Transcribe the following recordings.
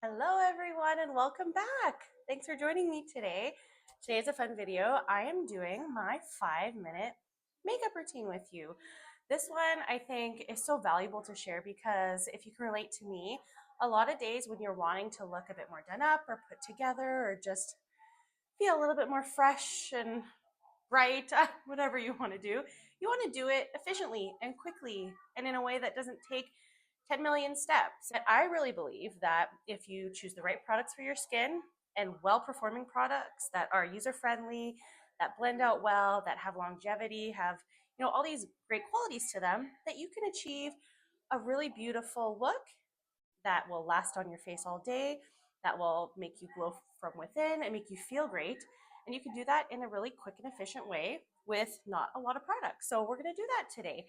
Hello everyone and welcome back. Thanks for joining me today. Today is a fun video. I am doing my 5-minute makeup routine with you. This one I think is so valuable to share because if you can relate to me, a lot of days when you're wanting to look a bit more done up or put together or just feel a little bit more fresh and bright, whatever you want to do, you want to do it efficiently and quickly and in a way that doesn't take 10 million steps. And I really believe that if you choose the right products for your skin and well-performing products that are user-friendly, that blend out well, that have longevity, have all these great qualities to them, that you can achieve a really beautiful look that will last on your face all day, that will make you glow from within and make you feel great. And you can do that in a really quick and efficient way with not a lot of products. So we're going to do that today.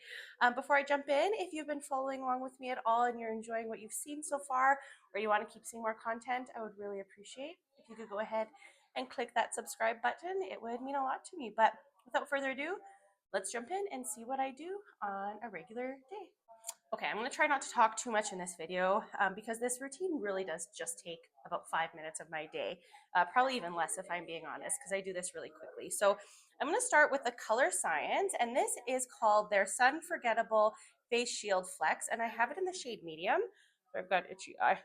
Before I jump in, if you've been following along with me at all and you're enjoying what you've seen so far, or you want to keep seeing more content, I would really appreciate if you could go ahead and click that subscribe button. It would mean a lot to me. But without further ado, let's jump in and see what I do on a regular day. Okay, I'm going to try not to talk too much in this video because this routine really does just take about 5 minutes of my day, probably even less if I'm being honest, because I do this really quickly. So I'm going to start with the Colourscience, and this is called their Sunforgetable Face Shield Flex, and I have it in the shade medium. I've got itchy eye.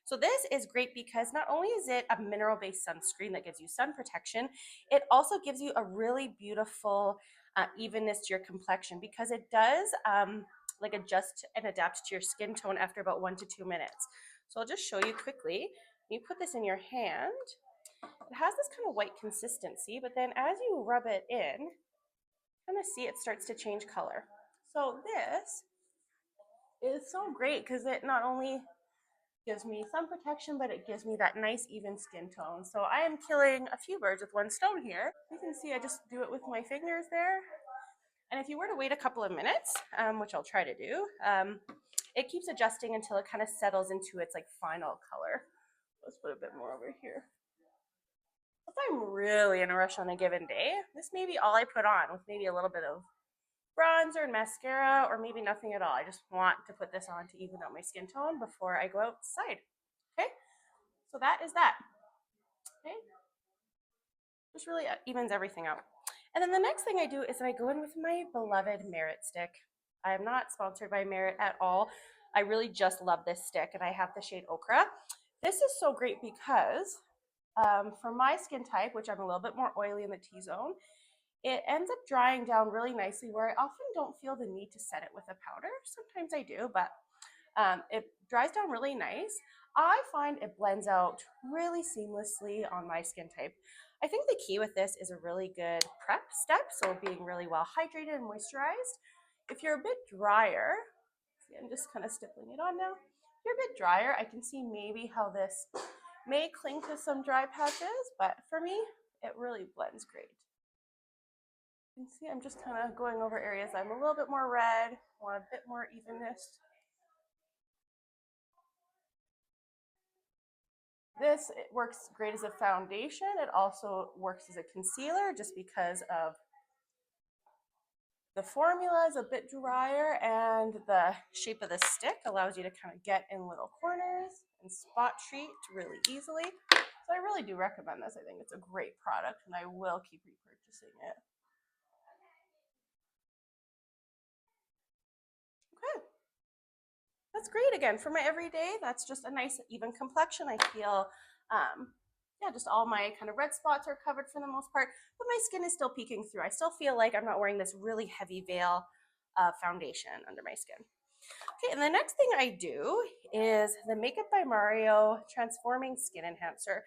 So this is great because not only is it a mineral-based sunscreen that gives you sun protection, it also gives you a really beautiful evenness to your complexion because it does like adjust and adapt to your skin tone after about 1 to 2 minutes. So I'll just show you quickly. You put this in your hand. It has this kind of white consistency, but then as you rub it in, kind of see it starts to change color. So this is so great because it not only gives me sun protection, but it gives me that nice even skin tone. So I am killing a few birds with one stone here. You can see I just do it with my fingers there. And if you were to wait a couple of minutes, which I'll try to do, it keeps adjusting until it kind of settles into its like final color. Let's put a bit more over here. If I'm really in a rush on a given day, this may be all I put on with maybe a little bit of bronzer and mascara, or maybe nothing at all. I just want to put this on to even out my skin tone before I go outside. Okay, so that is that. Okay, just really evens everything out. And then the next thing I do is I go in with my beloved Merit stick. I am not sponsored by Merit at all. I really just love this stick, and I have the shade Ochre. This is so great because for my skin type, which I'm a little bit more oily in the T-zone, it ends up drying down really nicely where I often don't feel the need to set it with a powder. Sometimes I do, but it dries down really nice. I find it blends out really seamlessly on my skin type. I think the key with this is a really good prep step, so being really well hydrated and moisturized. If you're a bit drier, see, I'm just kind of stippling it on now. If you're a bit drier, I can see maybe how this may cling to some dry patches, but for me, it really blends great. You can see I'm just kind of going over areas I'm a little bit more red, want a bit more evenness. This works great as a foundation. It also works as a concealer just because of the formula is a bit drier and the shape of the stick allows you to kind of get in little corners and spot treat really easily. So I really do recommend this. I think it's a great product and I will keep repurchasing it. Okay. That's great. Again, for my everyday, that's just a nice even complexion. I feel, yeah, just all my kind of red spots are covered for the most part, but my skin is still peeking through. I still feel like I'm not wearing this really heavy veil foundation under my skin. Okay, and the next thing I do is the Makeup by Mario Transforming Skin Enhancer.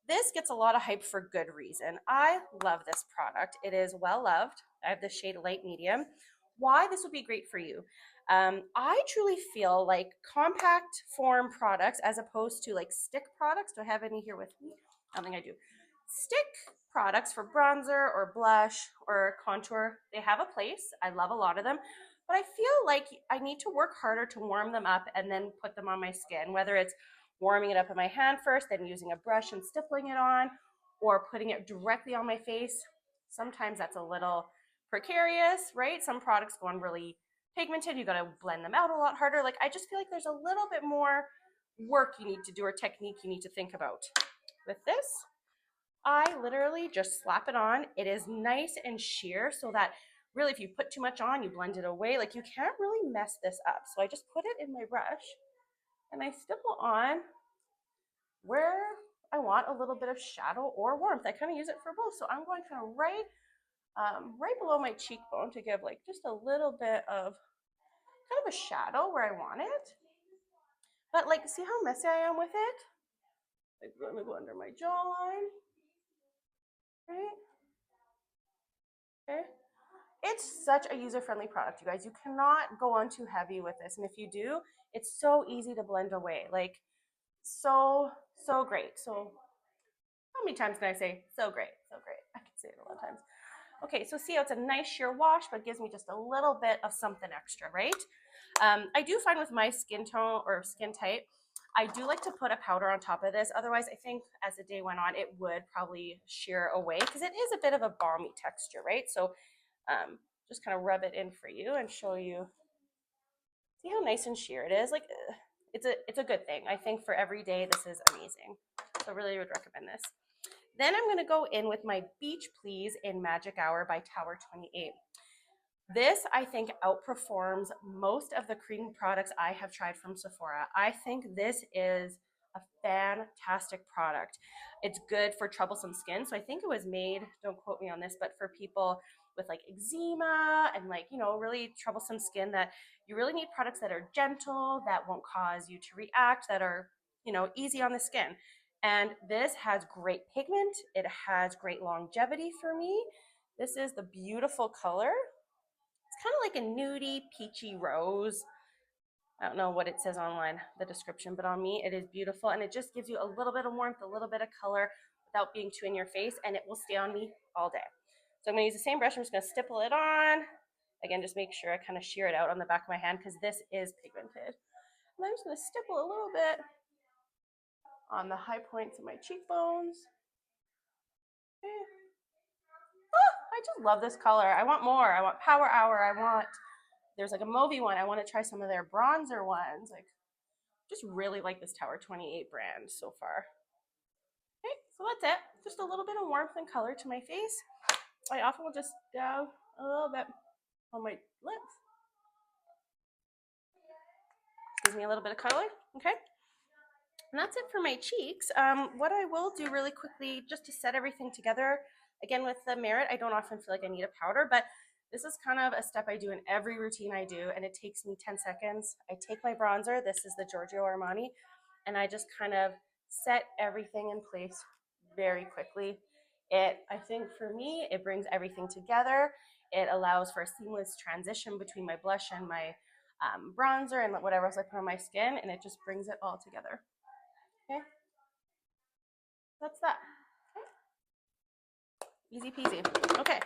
This gets a lot of hype for good reason. I love this product. It is well loved. I have the shade light medium. Why this would be great for you? I truly feel like compact form products as opposed to like stick products. Do I have any here with me? I don't think I do. Stick products for bronzer or blush or contour, they have a place. I love a lot of them, but I feel like I need to work harder to warm them up and then put them on my skin, whether it's warming it up in my hand first, then using a brush and stippling it on, or putting it directly on my face. Sometimes that's a little precarious, right? Some products go on really pigmented. You got to blend them out a lot harder. Like I just feel like there's a little bit more work you need to do or technique you need to think about. With this, I literally just slap it on. It is nice and sheer so that really if you put too much on, you blend it away. Like you can't really mess this up. So I just put it in my brush and I stipple on where I want a little bit of shadow or warmth. I kind of use it for both. So I'm going kind of right below my cheekbone to give like just a little bit of kind of a shadow where I want it. But like, see how messy I am with it? Like, let me go under my jawline. Right? Okay. It's such a user-friendly product, you guys. You cannot go on too heavy with this. And if you do, it's so easy to blend away. Like, so great. So how many times can I say so great? So great. I can say it a lot of times. Okay, so see how it's a nice sheer wash, but gives me just a little bit of something extra, right? I do find with my skin tone or skin type, I do like to put a powder on top of this. Otherwise, I think as the day went on, it would probably sheer away because it is a bit of a balmy texture, right? So just kind of rub it in for you and show you. See how nice and sheer it is? Like it's a good thing. I think for every day, this is amazing. So I really would recommend this. Then I'm going to go in with my Beachplease in Magic Hour by Tower 28. This, I think, outperforms most of the cream products I have tried from Sephora. I think this is a fantastic product. It's good for troublesome skin. So I think it was made, don't quote me on this, but for people with like eczema and like, you know, really troublesome skin that you really need products that are gentle, that won't cause you to react, that are, you know, easy on the skin. And this has great pigment. It has great longevity for me. This is the beautiful color. It's kind of like a nudie, peachy rose. I don't know what it says online, the description, but on me, it is beautiful. And it just gives you a little bit of warmth, a little bit of color without being too in your face, and it will stay on me all day. So I'm gonna use the same brush. I'm just gonna stipple it on. Again, just make sure I kind of shear it out on the back of my hand because this is pigmented. And I'm just gonna stipple a little bit on the high points of my cheekbones. Okay. Oh, I just love this color. I want more. I want Power Hour. I want, there's like a Mauvey one. I want to try some of their bronzer ones. Like, just really like this Tower 28 brand so far. Okay, so that's it. Just a little bit of warmth and color to my face. I often will just dab a little bit on my lips. Gives me a little bit of color. Okay. And that's it for my cheeks. What I will do really quickly, just to set everything together, again with the Merit, I don't often feel like I need a powder, but this is kind of a step I do in every routine I do, and it takes me 10 seconds. I take my bronzer, this is the Giorgio Armani, and I just kind of set everything in place very quickly. I think for me, it brings everything together. It allows for a seamless transition between my blush and my bronzer and whatever else I put on my skin, and it just brings it all together. Okay, that's that. Okay. Easy peasy. Okay,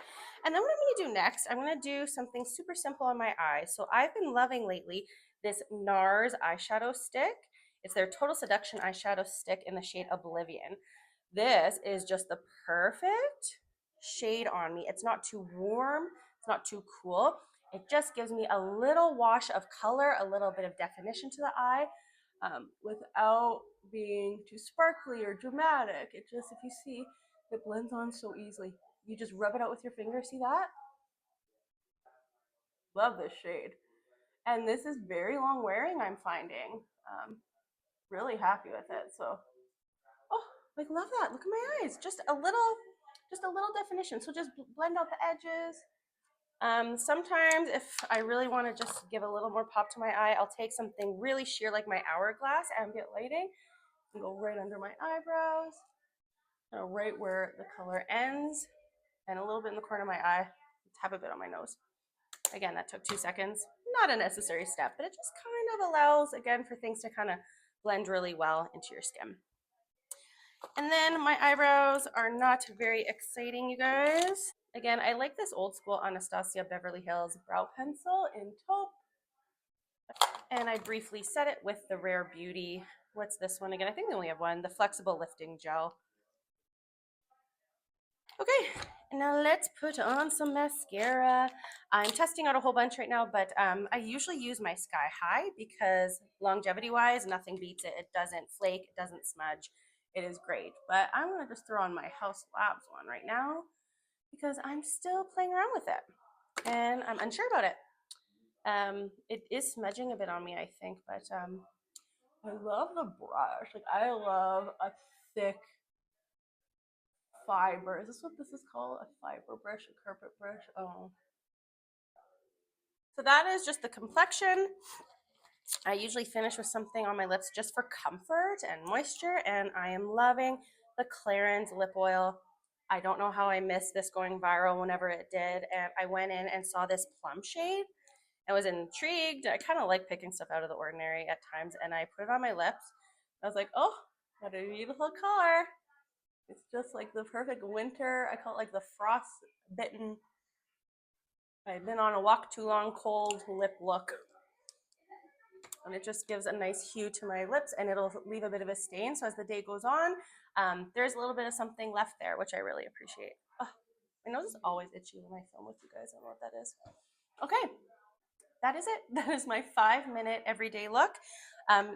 and then what I'm going to do next, I'm going to do something super simple on my eyes. So I've been loving lately this Nars eyeshadow stick. It's their Total Seduction eyeshadow stick in the shade Oblivion. This is just the perfect shade on me. It's not too warm, it's not too cool. It just gives me a little wash of color, a little bit of definition to the eye, without being too sparkly or dramatic. It just, if you see, it blends on so easily. You just rub it out with your finger. See that? Love this shade. And this is very long wearing, I'm finding. Really happy with it. So, oh, like love that. Look at my eyes. Just a little definition. So just blend out the edges. Sometimes if I really want to just give a little more pop to my eye, I'll take something really sheer like my Hourglass ambient lighting and go right under my eyebrows, right where the color ends, and a little bit in the corner of my eye, tap a bit on my nose. Again, that took 2 seconds. Not a necessary step, but it just kind of allows, again, for things to kind of blend really well into your skin. And then my eyebrows are not very exciting, you guys. Again, I like this old school Anastasia Beverly Hills brow pencil in taupe. And I briefly set it with the Rare Beauty. What's this one again? I think they only have one. The Flexible Lifting Gel. Okay, and now let's put on some mascara. I'm testing out a whole bunch right now, but I usually use my Sky High because longevity-wise, nothing beats it. It doesn't flake, it doesn't smudge. It is great. But I'm gonna just throw on my Haus Labs one right now because I'm still playing around with it and I'm unsure about it. It is smudging a bit on me, I think, but I love the brush. Like I love a thick fiber. Is this what this is called? A fiber brush, a carpet brush? Oh. So that is just the complexion. I usually finish with something on my lips just for comfort and moisture, and I am loving the Clarins Lip Oil. I don't know how I missed this going viral whenever it did, and I went in and saw this plum shade. I was intrigued. I kind of like picking stuff out of the ordinary at times, and I put it on my lips. I was like, oh, what a beautiful color. It's just like the perfect winter. I call it like the frost bitten. I've been on a walk too long cold lip look. And it just gives a nice hue to my lips and it'll leave a bit of a stain. So as the day goes on, there's a little bit of something left there, which I really appreciate. Oh, my nose is always itchy when I film with you guys. I don't know what that is. Okay, that is it. That is my 5-minute everyday look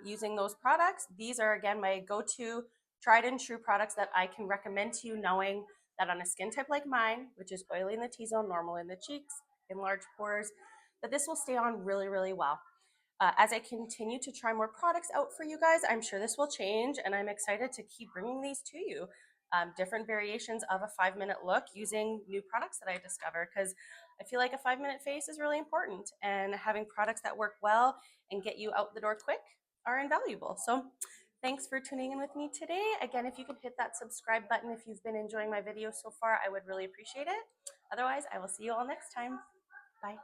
using those products. These are, again, my go-to tried and true products that I can recommend to you, knowing that on a skin type like mine, which is oily in the T-zone, normal in the cheeks, in large pores, that this will stay on really, really well. As I continue to try more products out for you guys, I'm sure this will change, and I'm excited to keep bringing these to you. Different variations of a 5-minute look using new products that I discover, because I feel like a 5-minute face is really important, and having products that work well and get you out the door quick are invaluable. So thanks for tuning in with me today. Again, if you could hit that subscribe button if you've been enjoying my videos so far, I would really appreciate it. Otherwise, I will see you all next time. Bye.